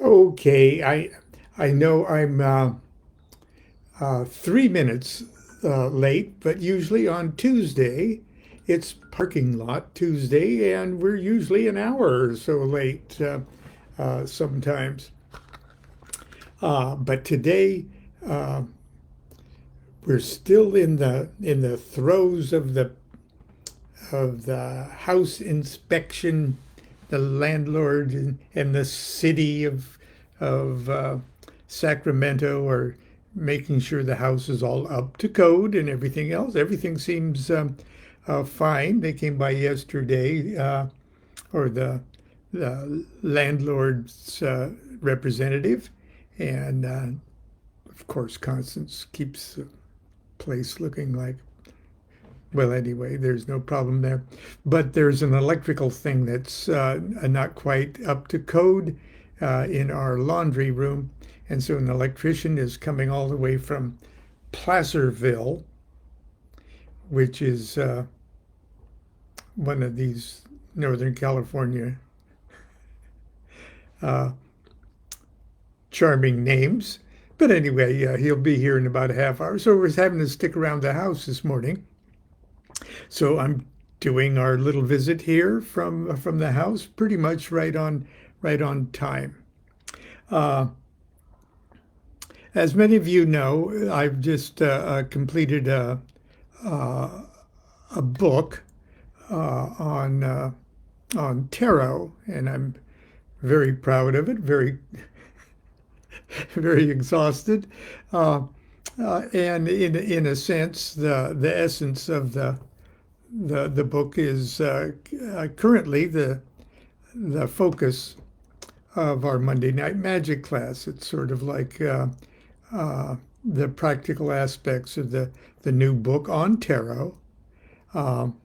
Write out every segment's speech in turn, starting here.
Okay, I know I'm 3 minutes late, but usually on Tuesday, it's parking lot Tuesday, and we're usually an hour or so late sometimes. But today, uh, we're still in the throes of the house inspection. The landlord and the city of Sacramento are making sure the house is all up to code and everything else. Everything seems fine. They came by yesterday, or the landlord's representative, and of course, Constance keeps the place looking like, well, anyway, there's no problem there. But there's an electrical thing that's not quite up to code in our laundry room. And so an electrician is coming all the way from Placerville, which is one of these Northern California uh, charming names. But anyway, he'll be here in about a half hour. So we're having to stick around the house this morning. So I'm doing our little visit here from the house pretty much right on time. Uh, as many of you know, I've just completed uh, a book on tarot, and I'm very proud of it. Very very exhausted, uh, and in a sense, the essence of the book is currently the focus of our Monday night magic class. It's sort of like the practical aspects of the new book on tarot. Um,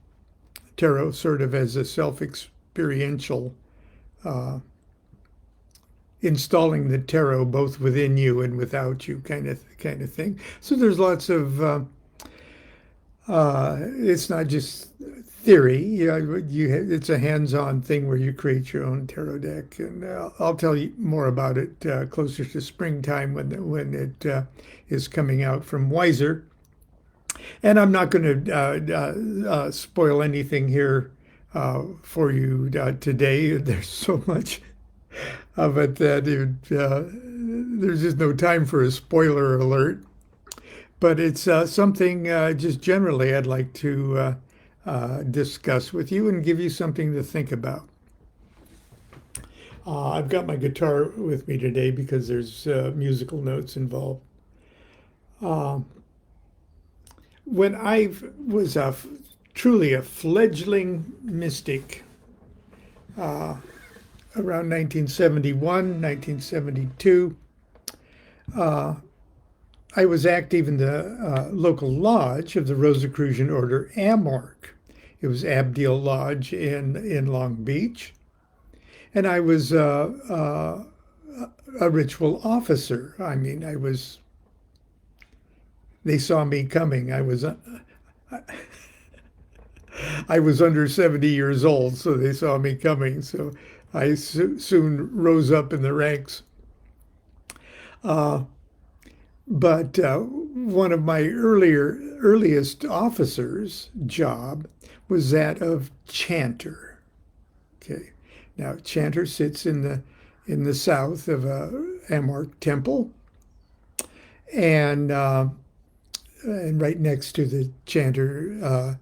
Tarot sort of as a self-experiential, uh, installing the tarot both within you and without you, kind of thing. So there's lots of it's not just theory. It's a hands-on thing where you create your own tarot deck, and I'll tell you more about it closer to springtime when it is coming out from Wiser. And I'm not going to spoil anything here for you today. There's so much of it that there's just no time for a spoiler alert. But it's something just generally I'd like to discuss with you and give you something to think about. I've got my guitar with me today because there's musical notes involved. Uh, when I was truly a fledgling mystic, uh, around 1971, 1972, uh, I was active in the local lodge of the Rosicrucian Order Amorc. It was Abdiel Lodge in Long Beach. And I was a ritual officer. I mean, they saw me coming. I was under 70 years old, so they saw me coming. So I soon rose up in the ranks. Uh, but one of my earliest officers' job was that of chanter. Okay, now chanter sits in the south of a Amorc temple, and right next to the chanter,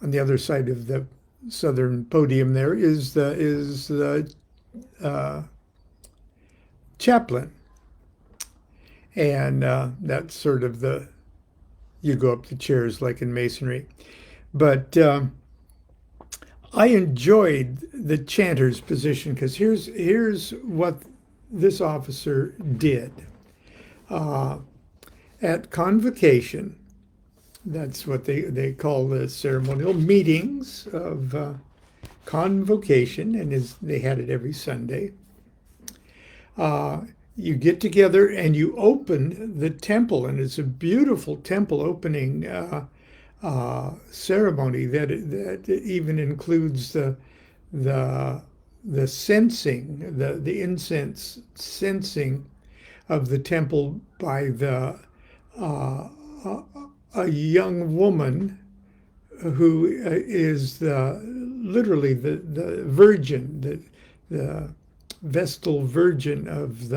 on the other side of the southern podium, there is the uh, chaplain, and that's sort of you go up the chairs like in masonry. But I enjoyed the chanter's position because here's what this officer did. Uh, at convocation, that's what they call the ceremonial meetings of convocation, and they had it every Sunday. You get together and you open the temple, and it's a beautiful temple opening ceremony that even includes the the sensing, the incense sensing of the temple by the a young woman who is literally the virgin, the Vestal Virgin of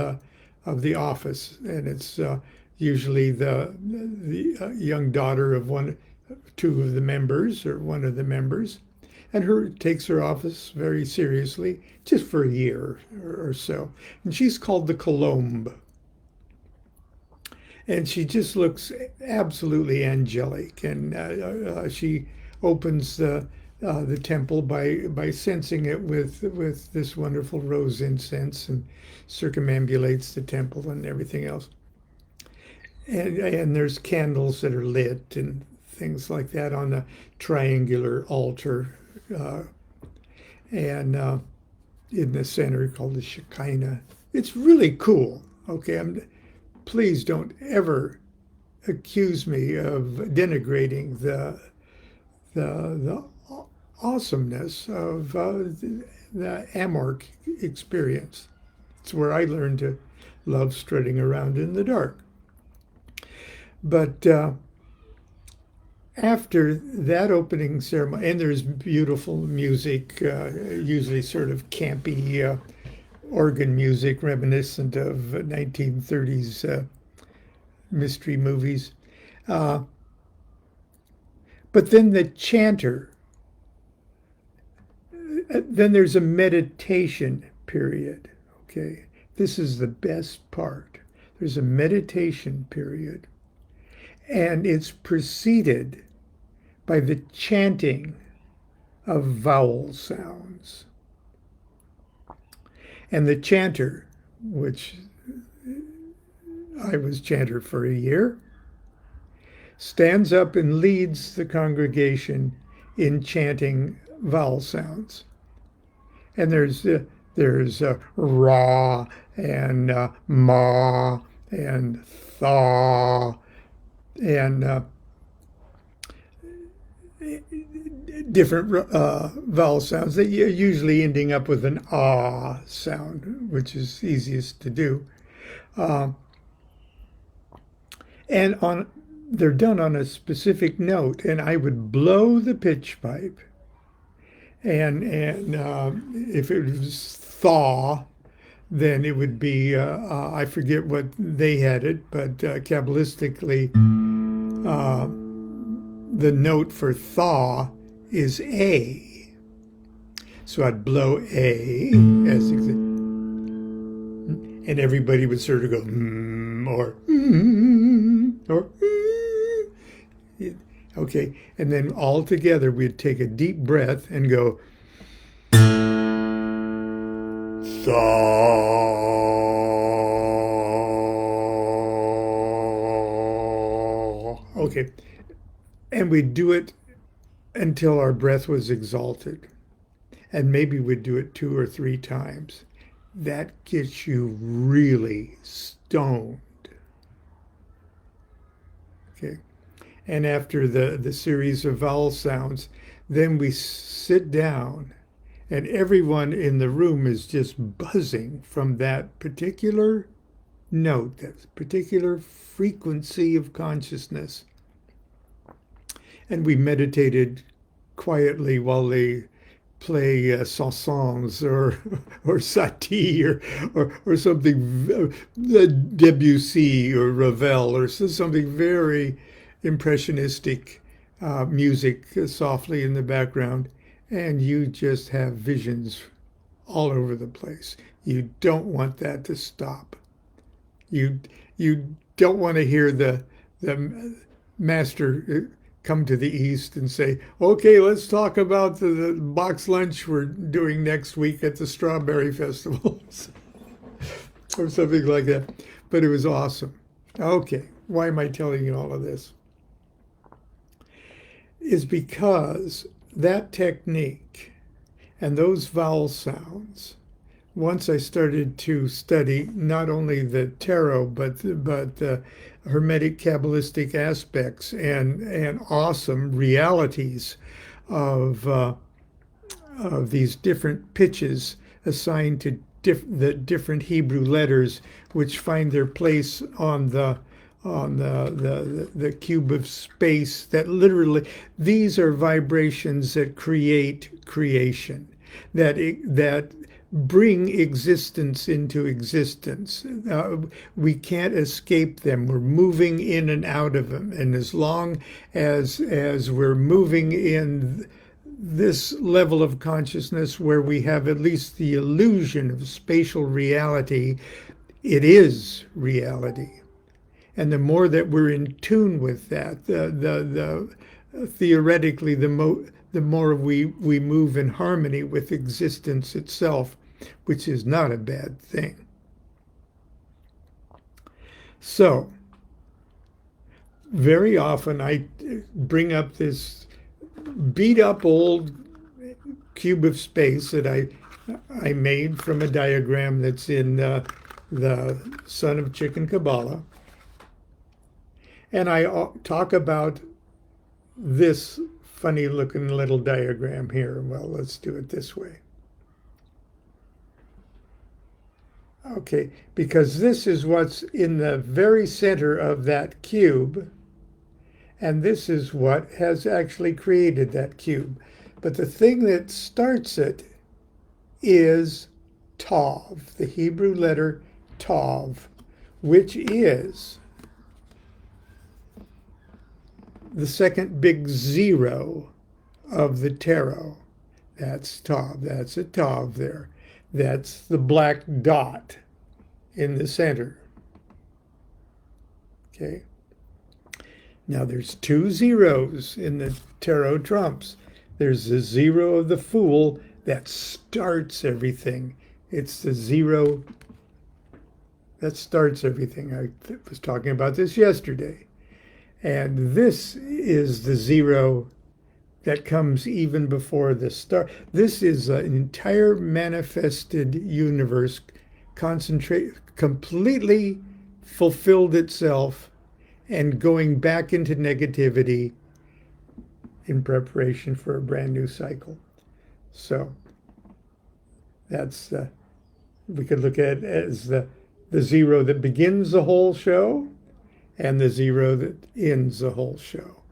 the office, and it's usually the young daughter of two of the members or one of the members, and her takes her office very seriously, just for a year or so, and she's called the Colombe, and she just looks absolutely angelic, and she opens the temple by sensing it with this wonderful rose incense and circumambulates the temple and everything else. And there's candles that are lit and things like that on the triangular altar, and in the center called the Shekinah. It's really cool. Okay, please don't ever accuse me of denigrating the awesomeness of the Amorc experience. It's where I learned to love strutting around in the dark. But after that opening ceremony, and there's beautiful music, usually sort of campy organ music reminiscent of 1930s mystery movies. But then the chanter, then there's a meditation period. Okay, this is the best part. There's a meditation period, and it's preceded by the chanting of vowel sounds. And the chanter, which I was chanter for a year, stands up and leads the congregation in chanting vowel sounds. And there's ra and ma and tha and different vowel sounds that you're usually ending up with an ah sound, which is easiest to do. And they're done on a specific note, and I would blow the pitch pipe. And if it was thaw, then it would be, I forget what they had it, but Kabbalistically, the note for thaw is A. So I'd blow A, and everybody would sort of go, or okay, and then all together we'd take a deep breath and go, thaw. Okay, and we'd do it until our breath was exalted, and maybe we'd do it 2 or 3 times. That gets you really stoned. Okay, and after the series of vowel sounds, then we sit down, and everyone in the room is just buzzing from that particular note, that particular frequency of consciousness. And we meditated quietly while they play chansons or Satie or something, Debussy or Ravel or something very impressionistic music softly in the background, and you just have visions all over the place. You don't want that to stop. You don't want to hear the master come to the east and say, okay, let's talk about the box lunch we're doing next week at the Strawberry Festival or something like that. But it was awesome. Okay, why am I telling you all of this? Is because that technique and those vowel sounds, once I started to study not only the tarot, but the Hermetic Kabbalistic aspects and awesome realities of these different pitches assigned to the different Hebrew letters, which find their place on the cube of space. That literally, these are vibrations that create creation, that bring existence into existence. We can't escape them. We're moving in and out of them, and as long as we're moving in this level of consciousness where we have at least the illusion of spatial reality, it is reality. And the more that we're in tune with that, theoretically, the more we move in harmony with existence itself, which is not a bad thing. So, very often I bring up this beat up old cube of space that I made from a diagram that's in the Son of Chicken Kabbalah. And I talk about this funny looking little diagram here. Well, let's do it this way. Okay, because this is what's in the very center of that cube, and this is what has actually created that cube. But the thing that starts it is Tav, the Hebrew letter Tav, which is the second big zero of the tarot. That's Tav. That's a Tav there. That's the black dot in the center. Okay. Now there's two zeros in the tarot trumps. There's the zero of the Fool that starts everything. It's the zero that starts everything. I was talking about this yesterday. And this is the zero that comes even before the start. This is an entire manifested universe, completely fulfilled itself and going back into negativity in preparation for a brand new cycle. So that's, we could look at it as the zero that begins the whole show and the zero that ends the whole show.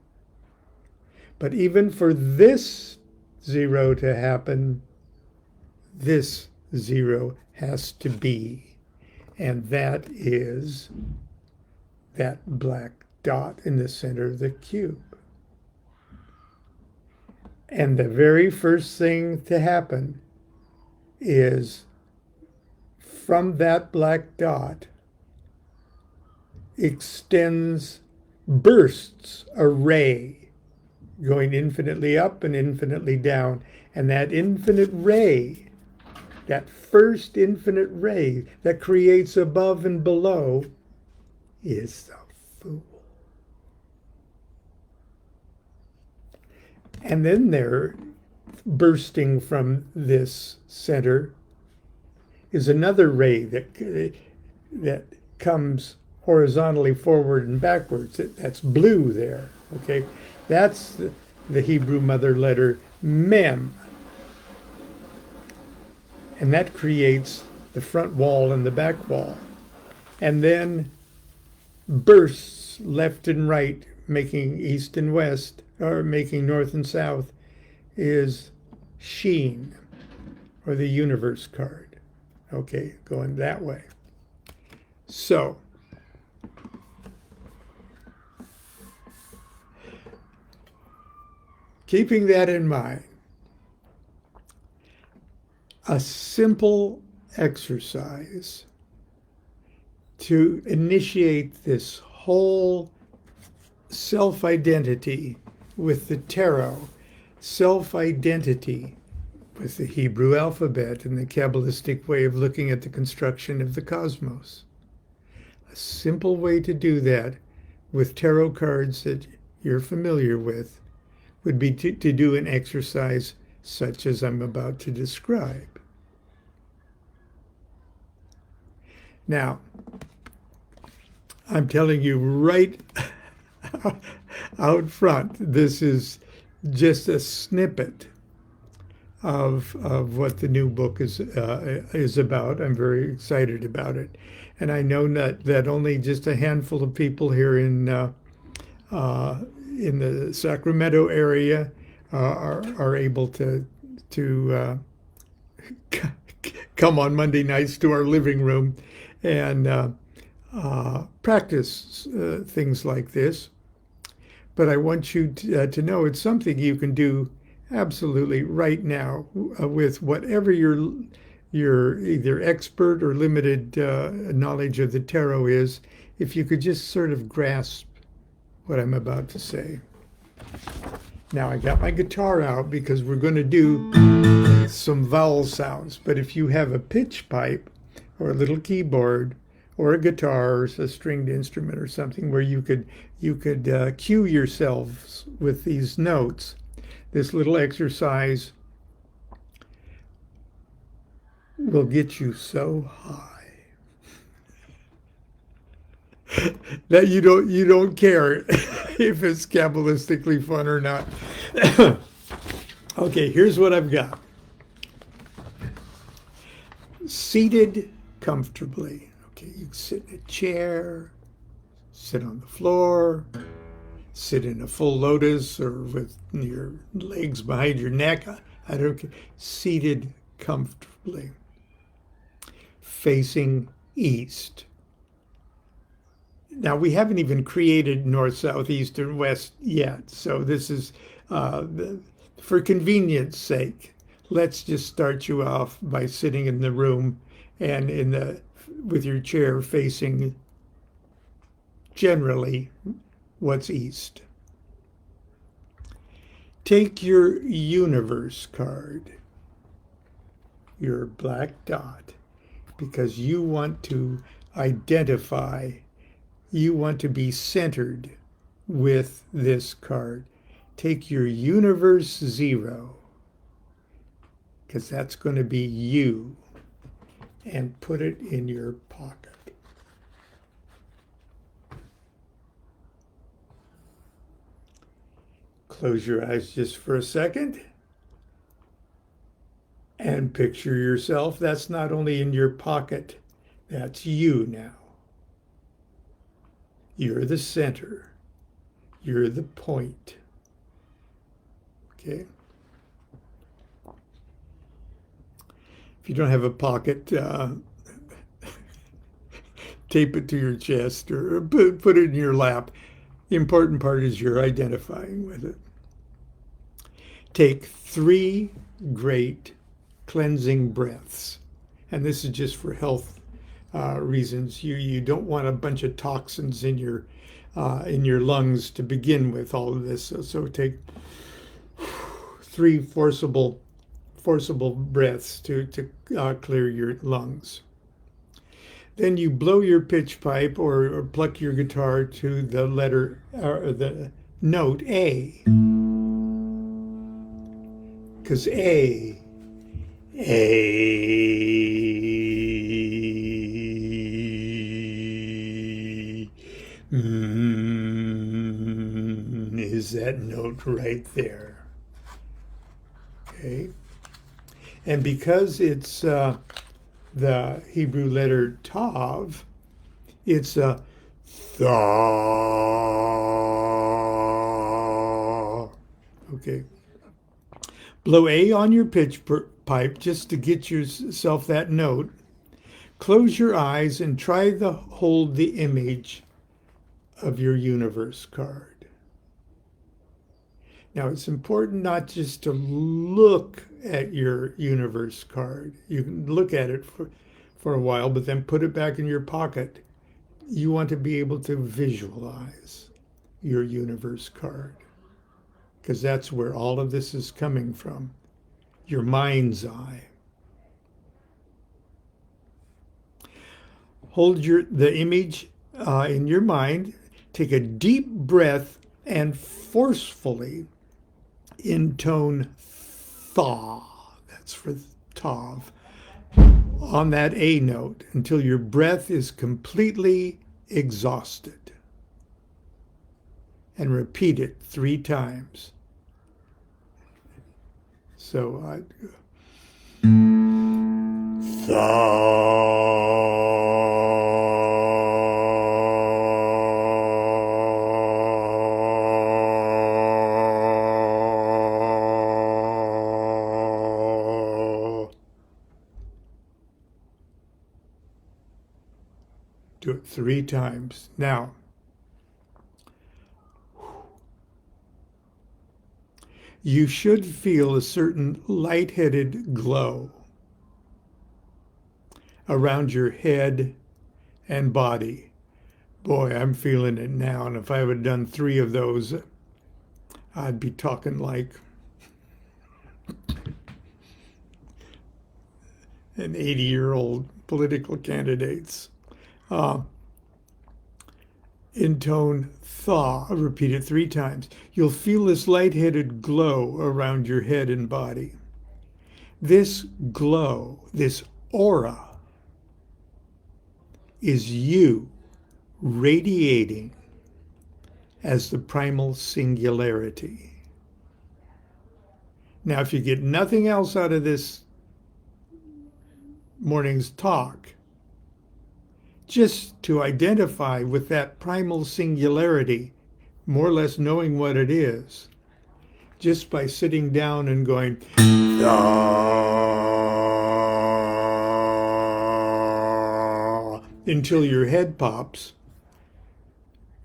But even for this zero to happen, this zero has to be. And that is that black dot in the center of the cube. And the very first thing to happen is from that black dot bursts a ray going infinitely up and infinitely down. And that infinite ray, that first infinite ray that creates above and below, is the Fool. And then there, bursting from this center, is another ray that comes horizontally forward and backwards. That's blue there, okay? That's the Hebrew mother letter Mem. And that creates the front wall and the back wall. And then bursts left and right, making east and west, or making north and south, is Sheen, or the universe card. Okay, going that way. So, keeping that in mind, a simple exercise to initiate this whole self-identity with the tarot, self-identity with the Hebrew alphabet and the Kabbalistic way of looking at the construction of the cosmos. A simple way to do that with tarot cards that you're familiar with would be to do an exercise such as I'm about to describe. Now, I'm telling you right out front, this is just a snippet of what the new book is about. I'm very excited about it, and I know that only just a handful of people here in the Sacramento area are able to come on Monday nights to our living room and practice things like this. But I want you to know it's something you can do absolutely right now with whatever your either expert or limited knowledge of the tarot is. If you could just sort of grasp what I'm about to say. Now I got my guitar out because we're going to do some vowel sounds. But if you have a pitch pipe or a little keyboard or a guitar or a stringed instrument or something where you could cue yourselves with these notes, this little exercise will get you so high that you don't care if it's Kabbalistically fun or not. Okay, here's what I've got. Seated comfortably. Okay, you can sit in a chair, sit on the floor, sit in a full lotus or with your legs behind your neck. I don't care. Seated comfortably. Facing east. Now, we haven't even created north, south, east, and west yet. So this is, for convenience sake, let's just start you off by sitting in the room and with your chair facing generally what's east. Take your universe card, your black dot, because you want to identify, you want to be centered with this card. Take your universe 0, because that's going to be you, and put it in your pocket. Close your eyes just for a second and picture yourself. That's not only in your pocket, that's you now. You're the center. You're the point. Okay? If you don't have a pocket, tape it to your chest or put it in your lap. The important part is you're identifying with it. Take 3 great cleansing breaths. And this is just for health reasons. You don't want a bunch of toxins in your lungs to begin with all of this. So take 3 forcible breaths to clear your lungs. Then you blow your pitch pipe or pluck your guitar to the letter or the note A. Because A is that note right there. Okay. And because it's the Hebrew letter Tav, it's a Tha. Okay. Blow A on your pitch pipe just to get yourself that note. Close your eyes and try to hold the image of your universe card. Now, it's important not just to look at your universe card. You can look at it for a while, but then put it back in your pocket. You want to be able to visualize your universe card, because that's where all of this is coming from, your mind's eye. Hold the image in your mind, take a deep breath, and forcefully intone Tha, that's for Tav, on that A note until your breath is completely exhausted. And repeat it 3 times. So do it 3 times. Now, you should feel a certain lightheaded glow around your head and body. Boy, I'm feeling it now. And if I had done 3 of those, I'd be talking like an 80-year-old political candidates. Intone thaw, repeat it 3 times. You'll feel this lightheaded glow around your head and body. This glow, this aura, is you radiating as the primal singularity. Now, if you get nothing else out of this morning's talk, just to identify with that primal singularity, more or less knowing what it is, just by sitting down and going, "Ah," until your head pops,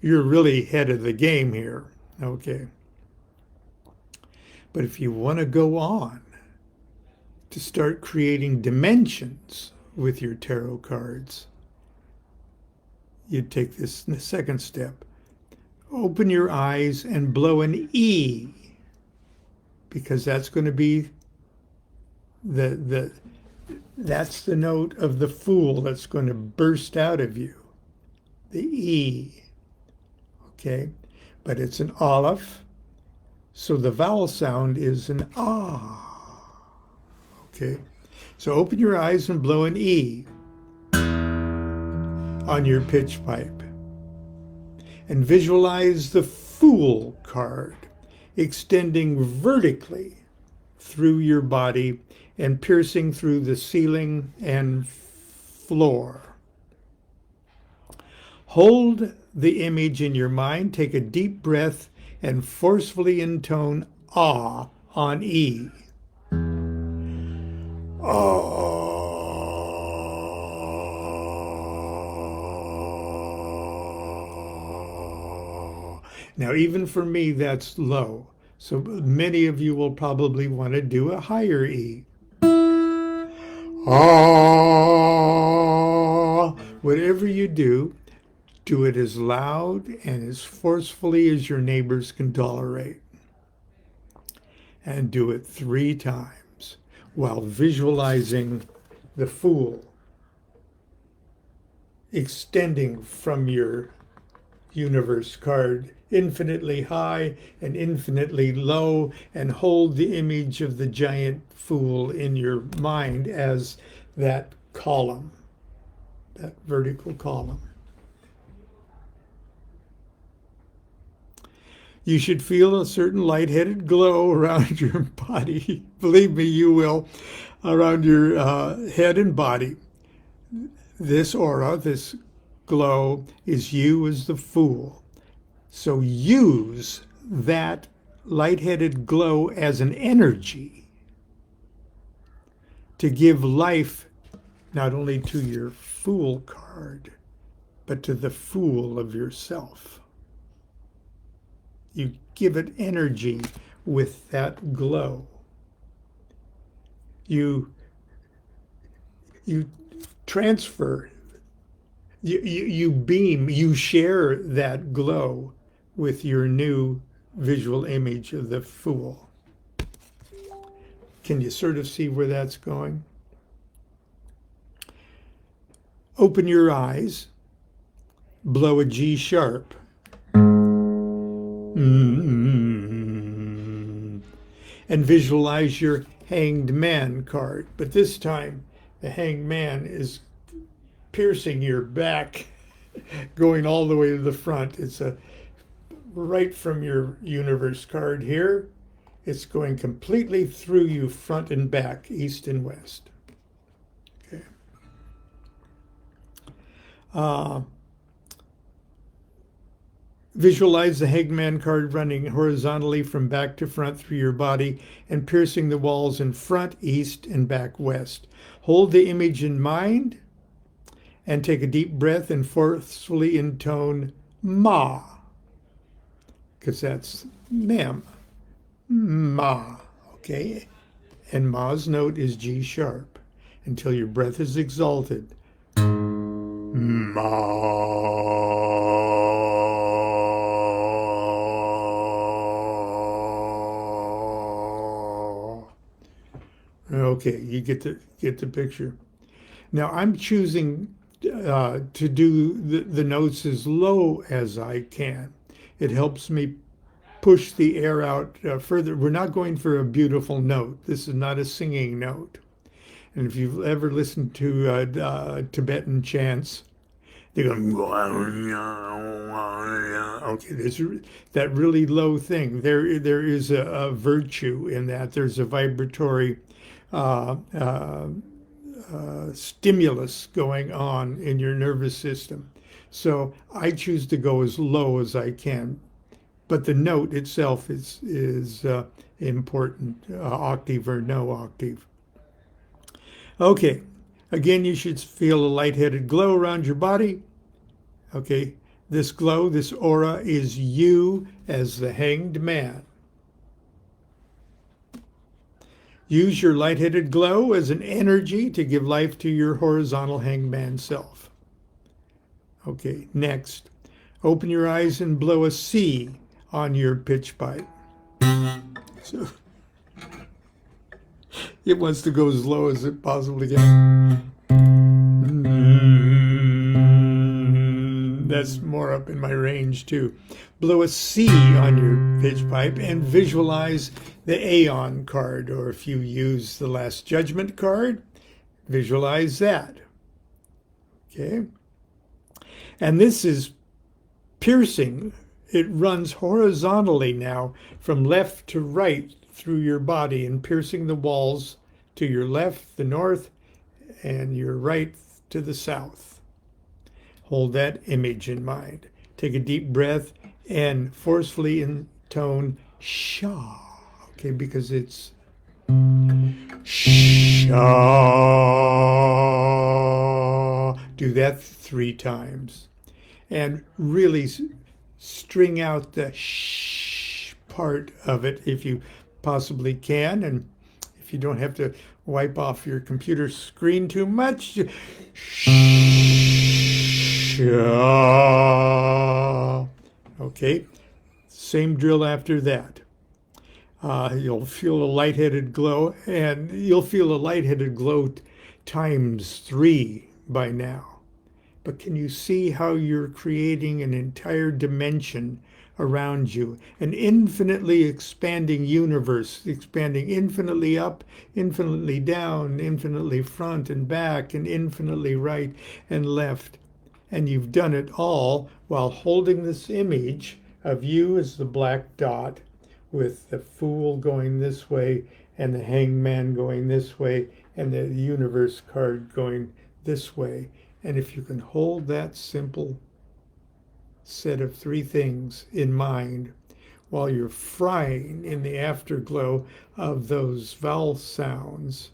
you're really ahead of the game here. Okay. But if you want to go on to start creating dimensions with your tarot cards, you take this in the second step. Open your eyes and blow an E, because that's going to be that's the note of the Fool that's going to burst out of you. The E. Okay? But it's an Aleph, so the vowel sound is an Ah. Okay? So open your eyes and blow an E on your pitch pipe. And visualize the Fool card extending vertically through your body and piercing through the ceiling and floor. Hold the image in your mind, take a deep breath, and forcefully intone Ah on E. Ah. Now, even for me, that's low. So many of you will probably want to do a higher E. Ah. Whatever you do it as loud and as forcefully as your neighbors can tolerate. And do it 3 times while visualizing the Fool extending from your universe card infinitely high and infinitely low, and hold the image of the giant Fool in your mind as that column, that vertical column. You should feel a certain lightheaded glow around your body. Believe me, you will, around your head and body. This aura, this glow, is you as the Fool. So use that lightheaded glow as an energy to give life not only to your Fool card, but to the Fool of yourself. You give it energy with that glow. You transfer, you beam, you share that glow with your new visual image of the Fool. Can you sort of see where that's going? Open your eyes, blow a G sharp. And visualize your Hanged Man card. But this time, the Hanged Man is piercing your back, going all the way to the front. It's right from your universe card here, It's going completely through you, front and back, east and west. Okay. Visualize the Hangman card running horizontally from back to front through your body and piercing the walls in front, east, and back west. Hold the image in mind and take a deep breath and forcefully intone Ma, because that's mem. Ma, okay? And Ma's note is G sharp until your breath is exalted. Ma. Okay, you get the picture. Now I'm choosing to do the notes as low as I can. It helps me push the air out further. We're not going for a beautiful note. This is not a singing note. And if you've ever listened to Tibetan chants, they go, okay, there's that really low thing. There is a virtue in that. There's a vibratory stimulus going on in your nervous system. So I choose to go as low as I can. But the note itself is important, octave or no octave. Okay, again, you should feel a lightheaded glow around your body. Okay, this glow, this aura is you as the hanged man. Use your lightheaded glow as an energy to give life to your horizontal hanged man self. Okay, next, open your eyes and blow a C on your pitch pipe. So it wants to go as low as it possibly can. That's more up in my range too. Blow a C on your pitch pipe and visualize the Aeon card, or if you use the Last Judgment card, visualize that. Okay? And this is piercing. It runs horizontally now from left to right through your body and piercing the walls to your left, the north, and your right to the south. Hold that image in mind. Take a deep breath and forcefully intone Sha. Okay, because it's Sha. Do that 3 times. And really string out the shh part of it if you possibly can. And if you don't have to wipe off your computer screen too much, Sha. Okay, same drill after that. You'll feel a lightheaded glow, and you'll feel a lightheaded glow times 3 by now. But can you see how you're creating an entire dimension around you, an infinitely expanding universe, expanding infinitely up, infinitely down, infinitely front and back, and infinitely right and left. And you've done it all while holding this image of you as the black dot, with the Fool going this way and the Hangman going this way and the Universe card going this way. And if you can hold that simple set of 3 things in mind while you're frying in the afterglow of those vowel sounds,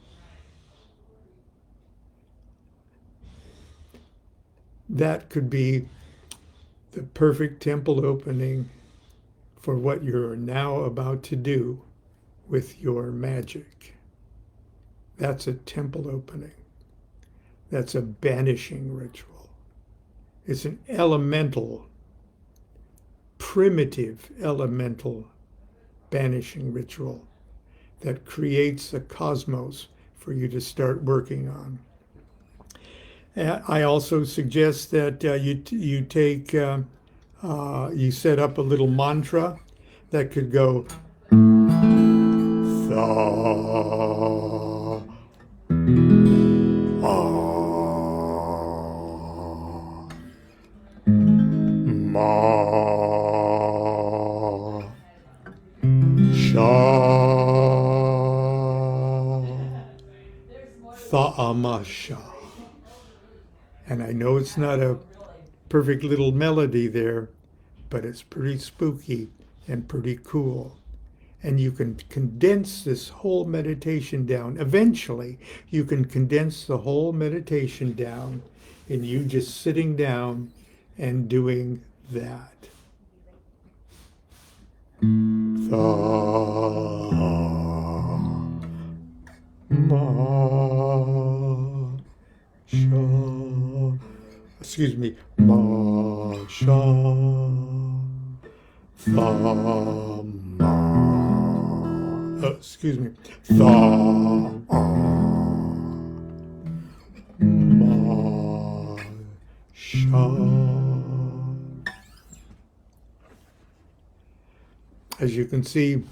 that could be the perfect temple opening for what you're now about to do with your magic. That's a temple opening. That's a banishing ritual. It's an elemental, primitive elemental banishing ritual that creates a cosmos for you to start working on. I also suggest that you take, you set up a little mantra that could go Tha, Ma, Sha. Sha. And I know it's not a perfect little melody there, but it's pretty spooky and pretty cool. And you can condense this whole meditation down. Eventually, you can condense the whole meditation down in you just sitting down and doing that. Tha, ma, sha. Excuse me. Ma, sha, tha, ma. Excuse me. Tha, ma, sha. As you can see,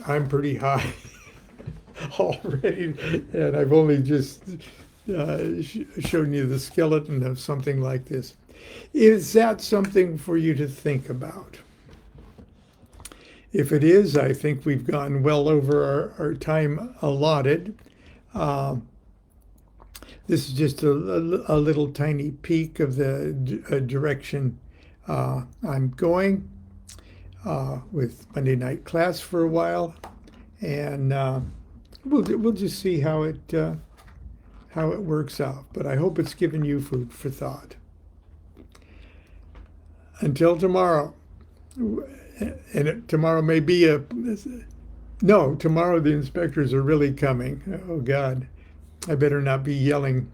I'm pretty high already, and I've only just shown you the skeleton of something like this. Is that something for you to think about? If it is, I think we've gone well over our time allotted. This is just a little tiny peek of the direction I'm going with Monday night class for a while, and we'll just see how it works out. But I hope it's given you food for thought. Until tomorrow, and tomorrow may be no, tomorrow the inspectors are really coming. Oh God, I better not be yelling.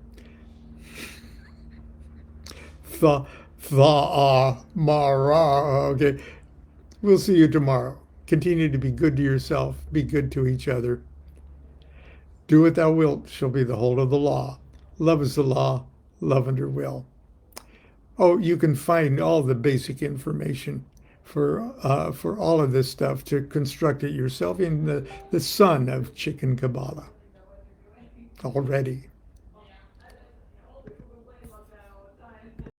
Mara. Okay. We'll see you tomorrow. Continue to be good to yourself. Be good to each other. Do what thou wilt shall be the whole of the law. Love is the law. Love under will. Oh, you can find all the basic information for all of this stuff to construct it yourself in the Son of Chicken Kabbalah already.